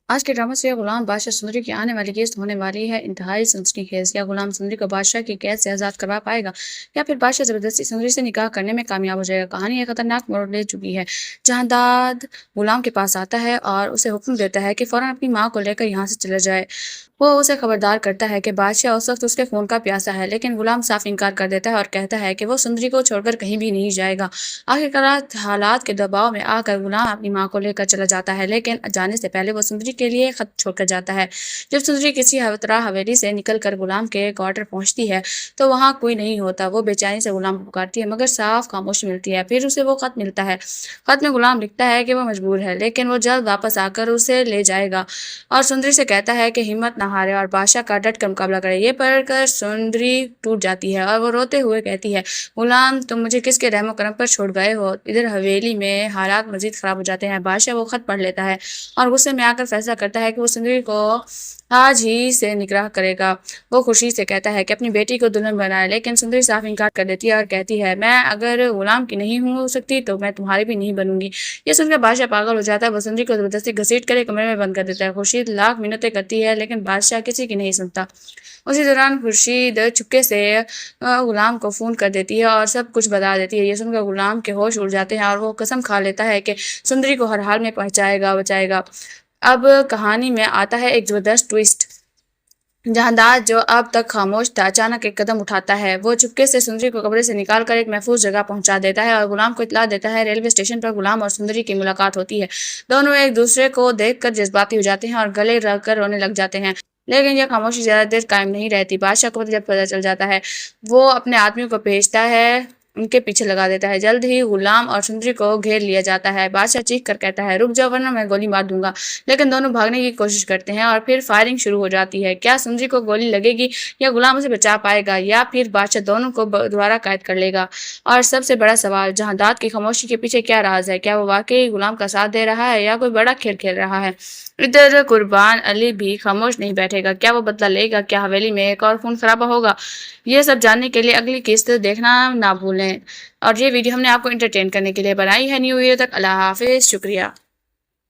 आज के ड्रामा से गुलाम बादशाह सुंदरी की आने वाली किस्त होने वाली है इंतहाई सनसनीखेज। या गुलाम सुंदरी को बादशाह की कैद से आजाद करवा पाएगा या फिर बादशाह जबरदस्ती सुंदरी से निकाह करने में कामयाब हो जाएगा। कहानी एक खतरनाक मोड़ ले चुकी है जहां दाद गुलाम के पास आता है और उसे हुक्म देता है कि फौरन अपनी माँ को लेकर यहाँ से चला जाए। वो उसे खबरदार करता है कि बादशाह उस वक्त उसके खून का प्यासा है, लेकिन गुलाम साफ इनकार कर देता है और कहता है कि वो सुंदरी को छोड़कर कहीं भी नहीं जाएगा। आखिरकार हालात के दबाव में आकर गुलाम अपनी माँ को लेकर चला जाता है, लेकिन जाने से पहले वो सुंदरी के लिए खत छोड़कर जाता है। जब सुंदरी किसी हवतरा हवेली से निकलकर गुलाम के क्वार्टर पहुंचती है तो वहां कोई नहीं होता। वो बेचैनी से गुलाम को पुकारती है मगर साफ खामोशी मिलती है। फिर उसे वो खत मिलता है। खत में गुलाम लिखता है कि वो मजबूर है, लेकिन वो जल्द वापस आकर उसे ले जाएगा और सुंदरी से कहता है कि हिम्मत न हारे और बादशाह का डट कर मुकाबला करे। ये पढ़कर सुंदरी टूट जाती है और वो रोते हुए कहती है, गुलाम तुम मुझे किसके रहमो करम पर छोड़ गए हो। इधर हवेली में हालात मजीद खराब हो जाते हैं। बादशाह वो खत पढ़ लेता है और गुस्से में आकर फैसला करता है कि वो सुंदरी को आज ही से निकाह करेगा। वो खुशी से कहता है कि अपनी बेटी को दुल्हन बनाए, लेकिन सुंदरी साफ इनकार कर देती है और कहती है, मैं अगर गुलाम की नहीं हो सकती तो मैं तुम्हारी भी नहीं बनूंगी। ये सुनकर बादशाह पागल हो जाता है। वो सुंदरी को जबरदस्ती घसीट कर एक कमरे में बंद कर देता है। खुर्शीद लाख मिन्नतें करती है, लेकिन बादशाह किसी की नहीं सुनता। उसी दौरान खुर्शीद चुपके से गुलाम को फोन कर देती है और सब कुछ बता देती है। ये सुनकर गुलाम के होश उड़ जाते हैं और वो कसम खा लेता है कि सुंदरी को हर हाल में पहुंचाएगा, बचाएगा। अब कहानी में आता है एक जबरदस्त ट्विस्ट। जहांदार जो अब तक खामोश था अचानक एक कदम उठाता है। वो चुपके से सुंदरी को कमरे से निकाल कर एक महफूज जगह पहुंचा देता है और गुलाम को इत्तला देता है। रेलवे स्टेशन पर गुलाम और सुंदरी की मुलाकात होती है। दोनों एक दूसरे को देखकर जज्बाती हो जाते हैं और गले रग कर रोने लग जाते हैं, लेकिन यह खामोशी ज्यादा देर कायम नहीं रहती। बादशाह को जब पता चल जाता है वो अपने आदमियों को भेजता है, उनके पीछे लगा देता है। जल्द ही गुलाम और सुंदरी को घेर लिया जाता है। बादशाह चीख कर कहता है, रुक जाओ वरना मैं गोली मार दूंगा। लेकिन दोनों भागने की कोशिश करते हैं और फिर फायरिंग शुरू हो जाती है। क्या सुंदरी को गोली लगेगी या गुलाम उसे बचा पाएगा या फिर बादशाह दोनों को दोबारा कैद कर लेगा। और सबसे बड़ा सवाल, जहांदाद की खामोशी के पीछे क्या राज है। क्या वो वाकई गुलाम का साथ दे रहा है या कोई बड़ा खेल खेल रहा है। इधर कुर्बान अली भी खामोश नहीं बैठेगा। क्या वो बदला लेगा, क्या हवेली में एक और खून खराबा होगा। ये सब जानने के लिए अगली किस्त देखना ना भूलें। और ये वीडियो हमने आपको एंटरटेन करने के लिए बनाई है। न्यू ईयर तक अल्लाह हाफिज, शुक्रिया।